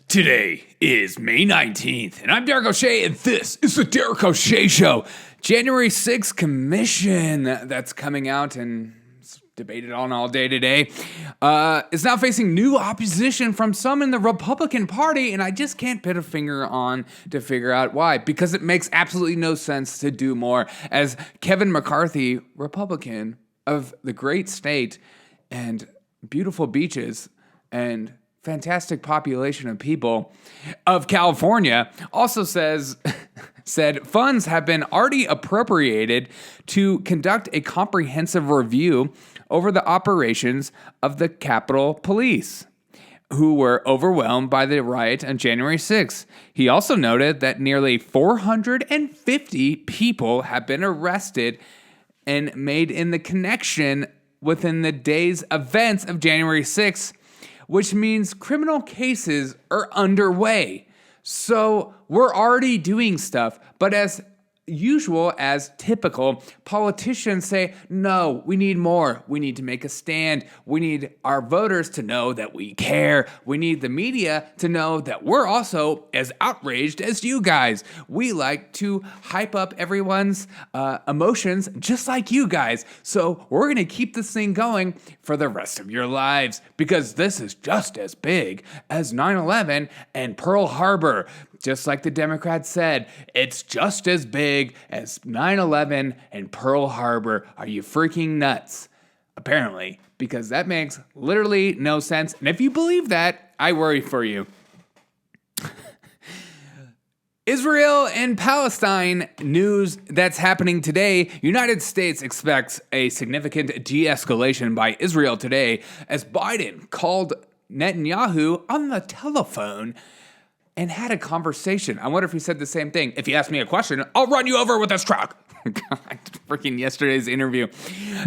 Today is May 19th, and I'm Derek O'Shea, and this is the Derek O'Shea Show. January 6th commission that's coming out and it's debated on all day today is now facing new opposition from some in the Republican Party, and I just can't put a finger on to figure out why, because it makes absolutely no sense to do more. As Kevin McCarthy, Republican of the great state and beautiful beaches and fantastic population of people of California, also said funds have been already appropriated to conduct a comprehensive review over the operations of the Capitol Police, who were overwhelmed by the riot on January 6th. He also noted that nearly 450 people have been arrested and made in the connection within the day's events of January 6th, which means criminal cases are underway. So we're already doing stuff, but as usual, as typical, politicians say, no, we need more. We need to make a stand. We need our voters to know that we care. We need the media to know that we're also as outraged as you guys. We like to hype up everyone's emotions just like you guys. So we're going to keep this thing going for the rest of your lives, because this is just as big as 9/11 and Pearl Harbor. Just like the Democrats said, it's just as big as 9/11 and Pearl Harbor. Are you freaking nuts? Apparently, because that makes literally no sense. And if you believe that, I worry for you. Israel and Palestine news that's happening today. United States expects a significant de-escalation by Israel today as Biden called Netanyahu on the telephone and had a conversation. I wonder if he said the same thing. If you ask me a question, I'll run you over with this truck. God, freaking yesterday's interview.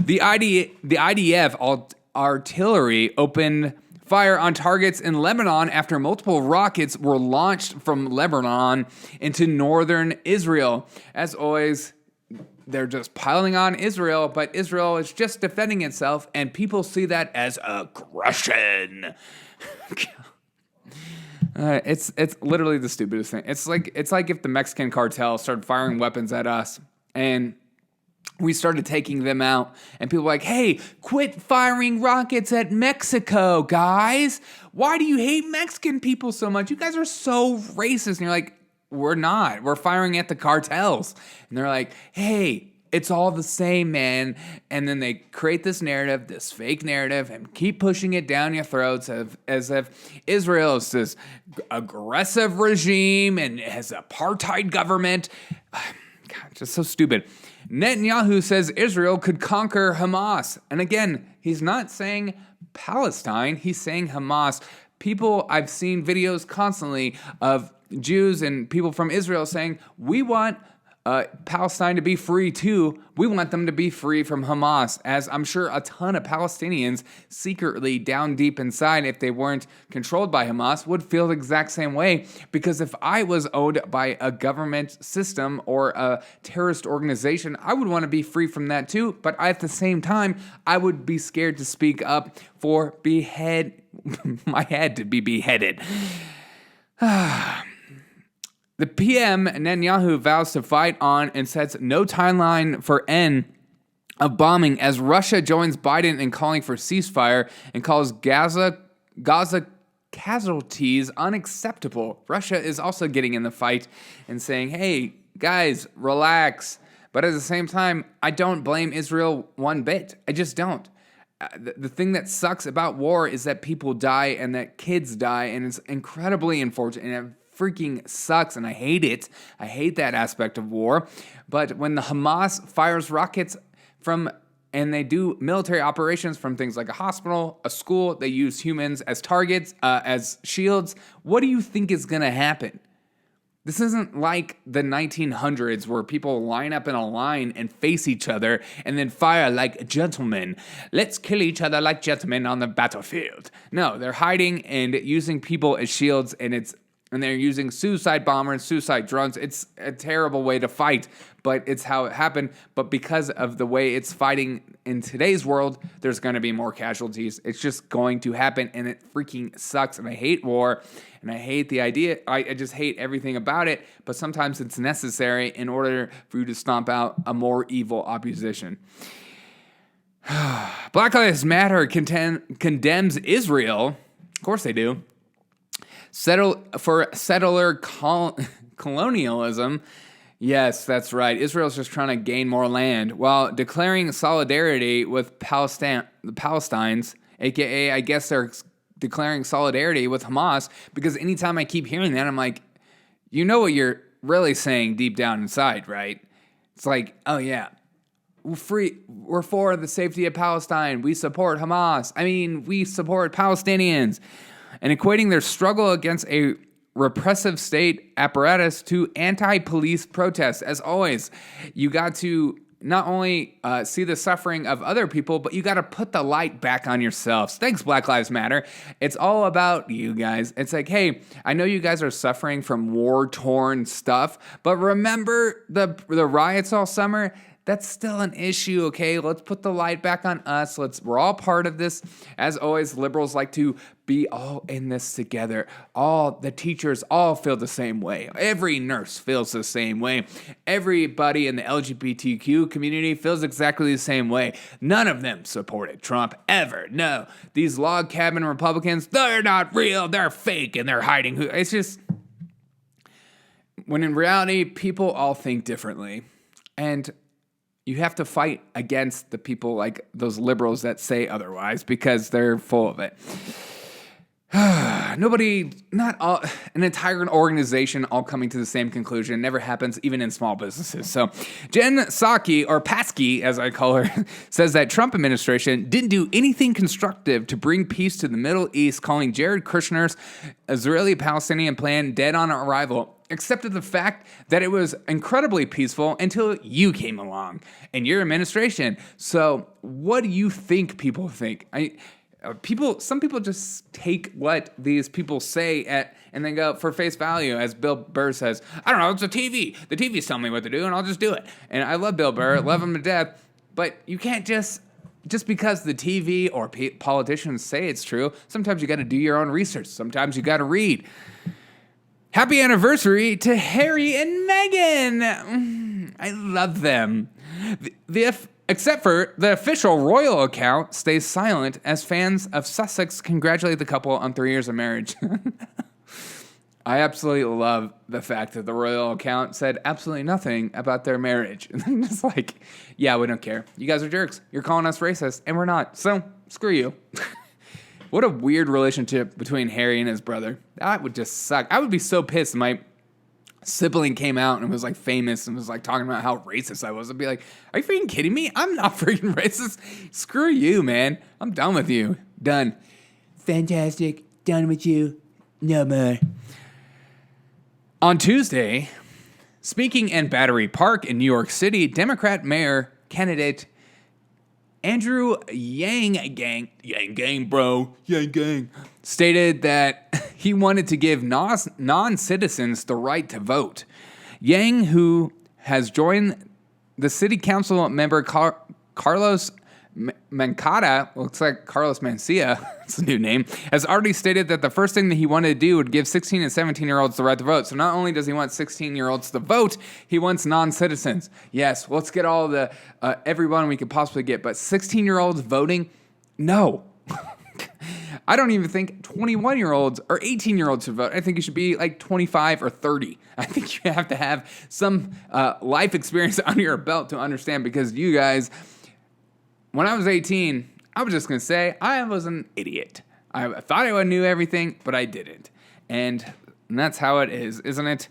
The IDF artillery opened fire on targets in Lebanon after multiple rockets were launched from Lebanon into northern Israel. As always, they're just piling on Israel, but Israel is just defending itself, and people see that as aggression. It's literally the stupidest thing. It's like if the Mexican cartel started firing weapons at us and we started taking them out, and people were like, hey, quit firing rockets at Mexico, guys. Why do you hate Mexican people so much? You guys are so racist. And you're like, we're not. We're firing at the cartels. And they're like, hey, it's all the same, man. And then they create this narrative, this fake narrative, and keep pushing it down your throats as if Israel is this aggressive regime and has an apartheid government. God, just so stupid. Netanyahu says Israel could conquer Hamas. And again, he's not saying Palestine, he's saying Hamas. I've seen videos constantly of Jews and people from Israel saying, we want Palestine to be free too. We want them to be free from Hamas, as I'm sure a ton of Palestinians secretly down deep inside, if they weren't controlled by Hamas, would feel the exact same way. Because if I was owned by a government system or a terrorist organization, I would want to be free from that too. But at the same time, I would be scared to speak up for my head to be beheaded. The PM, Netanyahu, vows to fight on and sets no timeline for end of bombing as Russia joins Biden in calling for ceasefire and calls Gaza casualties unacceptable. Russia is also getting in the fight and saying, hey, guys, relax. But at the same time, I don't blame Israel one bit. I just don't. The thing that sucks about war is that people die and that kids die, and it's incredibly unfortunate, and it freaking sucks, and I hate it. I hate that aspect of war. But when the Hamas fires rockets and they do military operations from things like a hospital, a school, they use humans as targets, as shields, what do you think is going to happen? This isn't like the 1900s where people line up in a line and face each other and then fire like gentlemen. Let's kill each other like gentlemen on the battlefield. No, they're hiding and using people as shields, and it's And they're using suicide bombers, suicide drones. It's a terrible way to fight, but it's how it happened. But because of the way it's fighting in today's world, there's going to be more casualties. It's just going to happen, and it freaking sucks. And I hate war, and I hate the idea. I just hate everything about it, but sometimes it's necessary in order for you to stomp out a more evil opposition. Black Lives Matter condemns Israel. Of course they do. Settler colonialism. Yes, that's right. Israel's just trying to gain more land while declaring solidarity with the Palestinians, aka I guess they're declaring solidarity with Hamas, because anytime I keep hearing that, I'm like, you know what you're really saying deep down inside, right? It's like, oh yeah, we're for the safety of Palestine. We support Hamas. We support Palestinians. And equating their struggle against a repressive state apparatus to anti-police protests. As always, you got to not only see the suffering of other people, but you got to put the light back on yourselves. Thanks, Black Lives Matter. It's all about you guys. It's like, hey, I know you guys are suffering from war-torn stuff, but remember the riots all summer? That's still an issue, okay? Let's put the light back on us. We're all part of this. As always, liberals like to be all in this together. All the teachers all feel the same way. Every nurse feels the same way. Everybody in the LGBTQ community feels exactly the same way. None of them supported Trump ever. No, these log cabin Republicans, they're not real. They're fake and they're hiding. It's just, when in reality, people all think differently. And you have to fight against the people like those liberals that say otherwise, because they're full of it. Not an entire organization all coming to the same conclusion. Never happens, even in small businesses. So Jen Psaki, or Paskey, as I call her, says that Trump administration didn't do anything constructive to bring peace to the Middle East, calling Jared Kushner's Israeli-Palestinian plan dead on arrival, except for the fact that it was incredibly peaceful until you came along and your administration. So what do you think people think? Some people just take what these people say and then go for face value, as Bill Burr says. I don't know, it's a TV. The TV's telling me what to do, and I'll just do it. And I love Bill Burr, love him to death, but you can't just because the TV or politicians say it's true. Sometimes you got to do your own research. Sometimes you got to read. Happy anniversary to Harry and Meghan. I love them. Except for the official royal account stays silent as fans of Sussex congratulate the couple on 3 years of marriage. I absolutely love the fact that the royal account said absolutely nothing about their marriage. And I'm just like, yeah, we don't care. You guys are jerks. You're calling us racist, and we're not. So, screw you. What a weird relationship between Harry and his brother. That would just suck. I would be so pissed if my sibling came out and was like famous and was like talking about how racist I was. I'd be like, are you freaking kidding me? I'm not freaking racist. Screw you, man. I'm done with you. Done. Fantastic. Done with you. No more. On Tuesday, speaking in Battery Park in New York City, Democrat mayor candidate Andrew Yang stated that he wanted to give non-citizens the right to vote. Yang, who has joined the city council member Carlos Mancada, looks like Carlos Mencia, it's a new name, has already stated that the first thing that he wanted to do would give 16 and 17-year-olds the right to vote. So not only does he want 16-year-olds to vote, he wants non-citizens. Yes, let's get all the everyone we could possibly get, but 16-year-olds voting? No. I don't even think 21-year-olds or 18-year-olds should vote. I think you should be like 25 or 30. I think you have to have some life experience under your belt to understand, because you guys, when I was 18, I was just going to say I was an idiot. I thought I knew everything, but I didn't. And that's how it is, isn't it?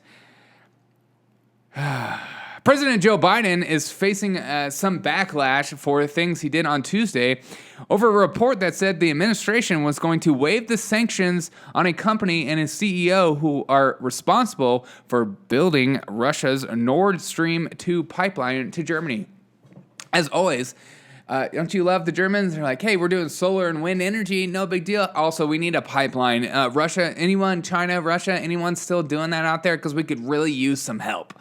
President Joe Biden is facing some backlash for things he did on Tuesday over a report that said the administration was going to waive the sanctions on a company and its CEO who are responsible for building Russia's Nord Stream 2 pipeline to Germany. As always, Don't you love the Germans? They're like, hey, we're doing solar and wind energy. No big deal. Also, we need a pipeline. Russia, anyone? China, Russia, anyone still doing that out there? Because we could really use some help.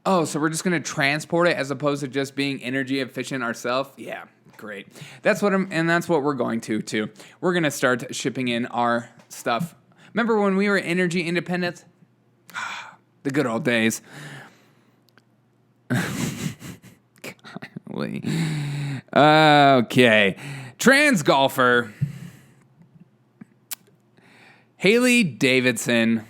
Oh, so we're just going to transport it as opposed to just being energy efficient ourselves? Yeah, great. That's what we're going to, too. We're going to start shipping in our stuff. Remember when we were energy independent? The good old days. Golly. Okay. Trans golfer Haley Davidson,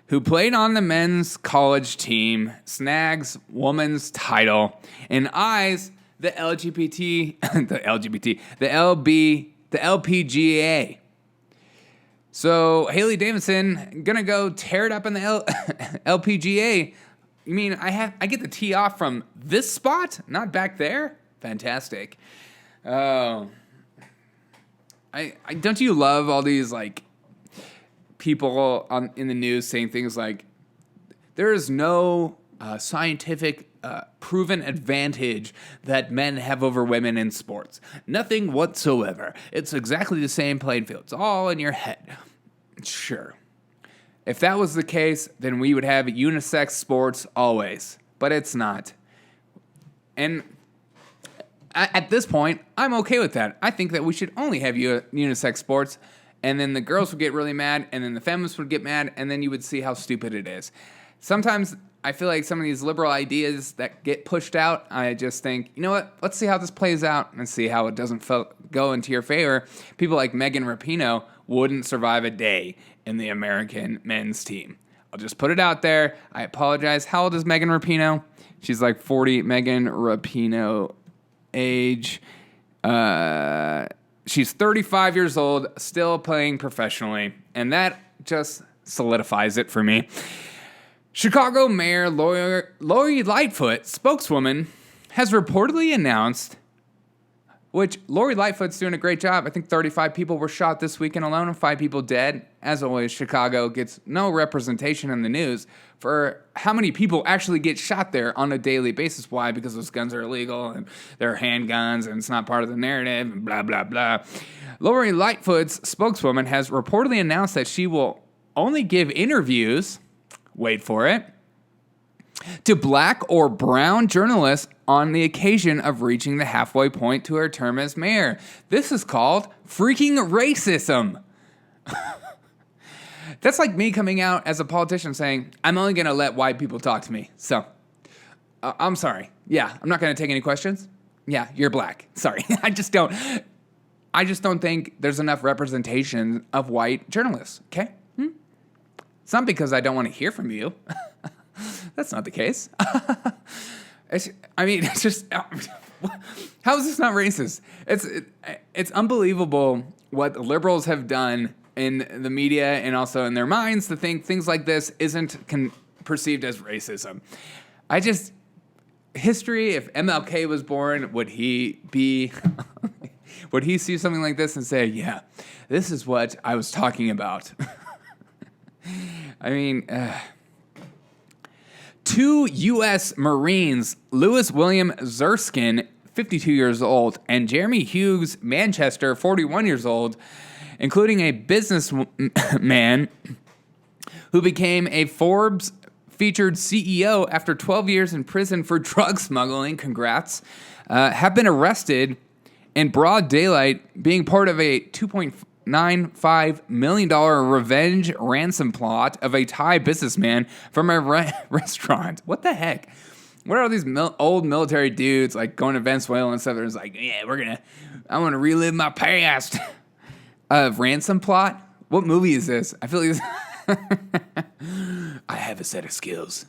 who played on the men's college team, snags woman's title and eyes the the LPGA. So Haley Davidson gonna go tear it up in the LPGA. You mean I get the tee off from this spot, not back there? Fantastic. Oh, I don't you love all these like people in the news saying things like, there is no scientific proven advantage that men have over women in sports. Nothing whatsoever. It's exactly the same playing field. It's all in your head. Sure. If that was the case, then we would have unisex sports always. But it's not. And at this point, I'm okay with that. I think that we should only have unisex sports. And then the girls would get really mad, and then the feminists would get mad, and then you would see how stupid it is. Sometimes I feel like some of these liberal ideas that get pushed out, I just think, you know what, let's see how this plays out and see how it doesn't go into your favor. People like Megan Rapinoe wouldn't survive a day in the American men's team. I'll just put it out there. I apologize. How old is Megan Rapinoe? She's like 40. Megan Rapinoe age. She's 35 years old, still playing professionally, and that just solidifies it for me. Chicago Mayor Lori Lightfoot, spokeswoman, has reportedly announced, which Lori Lightfoot's doing a great job. I think 35 people were shot this weekend alone and 5 people dead. As always, Chicago gets no representation in the news for how many people actually get shot there on a daily basis. Why? Because those guns are illegal and they're handguns and it's not part of the narrative and blah, blah, blah. Lori Lightfoot's spokeswoman has reportedly announced that she will only give interviews, wait for it, to black or brown journalists on the occasion of reaching the halfway point to her term as mayor. This is called freaking racism. That's like me coming out as a politician saying, I'm only going to let white people talk to me. So, I'm sorry. Yeah, I'm not going to take any questions. Yeah, you're black. Sorry. I just don't think there's enough representation of white journalists, okay? It's not because I don't want to hear from you. That's not the case. It's just, how is this not racist? It's unbelievable what liberals have done in the media and also in their minds to think things like this isn't perceived as racism. History, if MLK was born, would he see something like this and say, yeah, this is what I was talking about? I mean, 2 U.S. Marines, Lewis William Zerskin, 52 years old, and Jeremy Hughes Manchester, 41 years old, including a businessman who became a Forbes featured CEO after 12 years in prison for drug smuggling, congrats, have been arrested in broad daylight, being part of a $2.95 million revenge ransom plot of a Thai businessman from a restaurant. What the heck? What are all these old military dudes like going to Venezuela and stuff? They're just like, yeah, I want to relive my past. Ransom plot? What movie is this? I feel like I have a set of skills.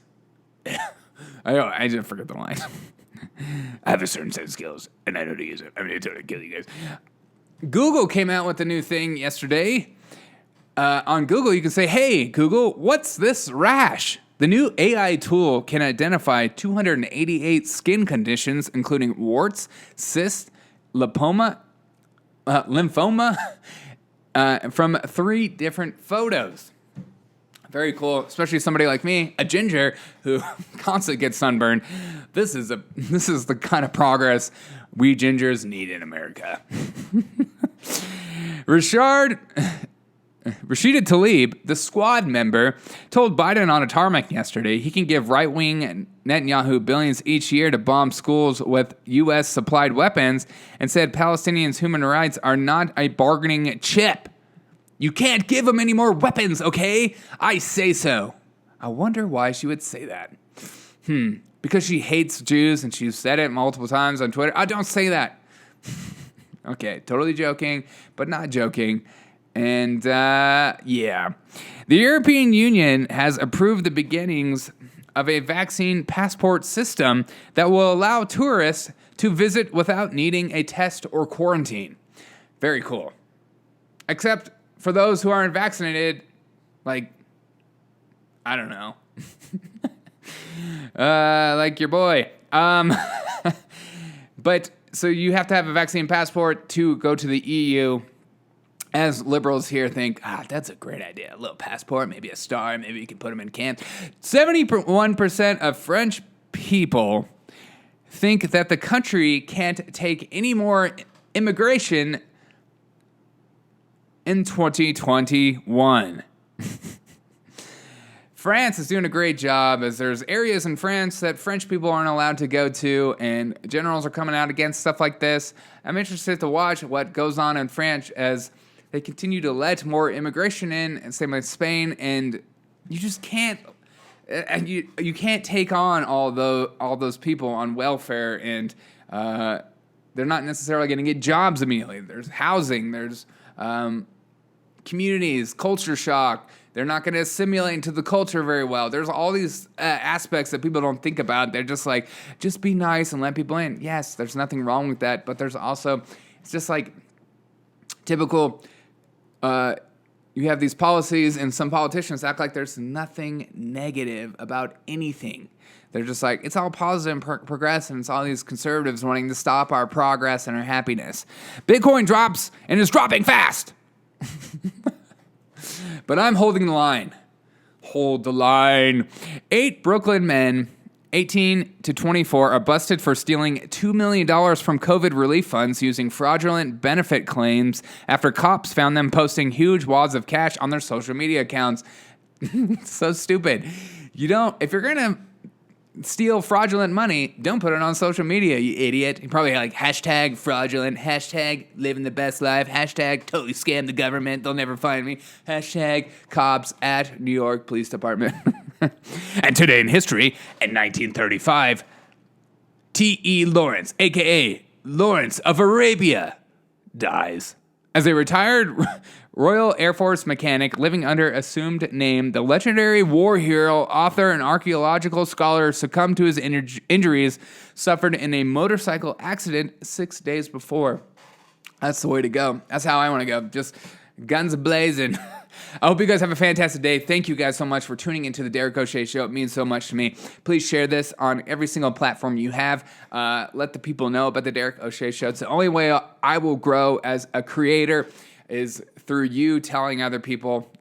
I just forget the line. I have a certain set of skills, and I know to use it. I'm going to kill you guys. Google came out with a new thing yesterday. On Google, you can say, hey, Google, what's this rash? The new AI tool can identify 288 skin conditions, including warts, cysts, lymphoma, from 3 different photos. Very cool, especially somebody like me, a ginger who constantly gets sunburned. This is the kind of progress we gingers need in America. Rashida Tlaib, the squad member, told Biden on a tarmac yesterday he can give right-wing Netanyahu billions each year to bomb schools with U.S.-supplied weapons, and said Palestinians' human rights are not a bargaining chip. You can't give them any more weapons, okay? I say so. I wonder why she would say that. Because she hates Jews, and she's said it multiple times on Twitter. Don't say that. Okay, totally joking, but not joking. And, yeah. The European Union has approved the beginnings of a vaccine passport system that will allow tourists to visit without needing a test or quarantine. Very cool. Except for those who aren't vaccinated, like, I don't know. Like your boy. But, so you have to have a vaccine passport to go to the EU. As liberals here think, that's a great idea. A little passport, maybe a star, maybe you can put them in camp. 71% of French people think that the country can't take any more immigration in 2021. France is doing a great job, as there's areas in France that French people aren't allowed to go to, and generals are coming out against stuff like this. I'm interested to watch what goes on in France as they continue to let more immigration in, and same with Spain, and you just can't, and you can't take on all those people on welfare, and they're not necessarily going to get jobs immediately. There's housing, there's communities, culture shock. They're not going to assimilate into the culture very well. There's all these aspects that people don't think about. They're just like, just be nice and let people in. Yes, there's nothing wrong with that, but there's also, it's just like typical. You have these policies, and some politicians act like there's nothing negative about anything. They're just like, it's all positive and progressive, and it's all these conservatives wanting to stop our progress and our happiness. Bitcoin drops, and is dropping fast. But I'm holding the line. Hold the line. 8 Brooklyn men, 18 to 24, are busted for stealing $2 million from COVID relief funds using fraudulent benefit claims after cops found them posting huge wads of cash on their social media accounts. So stupid. If you're going to steal fraudulent money, don't put it on social media, you idiot. You probably like hashtag fraudulent, hashtag living the best life, hashtag totally scam the government, they'll never find me, hashtag cops at New York Police Department. And today in history, in 1935, T.E. Lawrence, a.k.a. Lawrence of Arabia, dies. As a retired Royal Air Force mechanic living under assumed name, the legendary war hero, author, and archaeological scholar succumbed to his injuries suffered in a motorcycle accident 6 days before. That's the way to go. That's how I want to go. Just guns blazing. I hope you guys have a fantastic day. Thank you guys so much for tuning into the Derek O'Shea Show. It means so much to me. Please share this on every single platform you have. Let the people know about the Derek O'Shea Show. It's the only way I will grow as a creator is through you telling other people.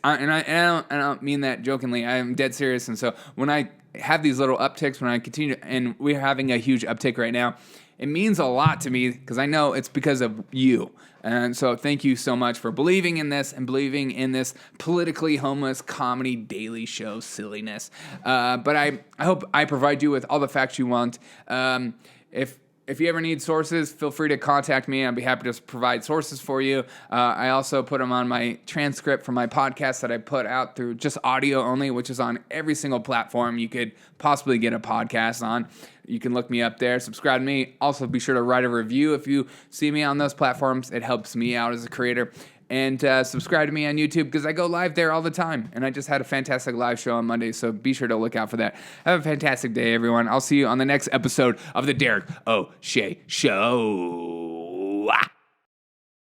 I don't mean that jokingly. I am dead serious. And so when I have these little upticks, when I continue, and we're having a huge uptick right now, it means a lot to me because I know it's because of you. And so thank you so much for believing in this and believing in this politically homeless comedy daily show silliness. But I hope I provide you with all the facts you want. If you ever need sources, feel free to contact me. I'd be happy to provide sources for you. I also put them on my transcript for my podcast that I put out through just audio only, which is on every single platform you could possibly get a podcast on. You can look me up there, subscribe to me. Also, be sure to write a review if you see me on those platforms. It helps me out as a creator. And subscribe to me on YouTube because I go live there all the time. And I just had a fantastic live show on Monday, so be sure to look out for that. Have a fantastic day, everyone. I'll see you on the next episode of the Derek O'Shea Show.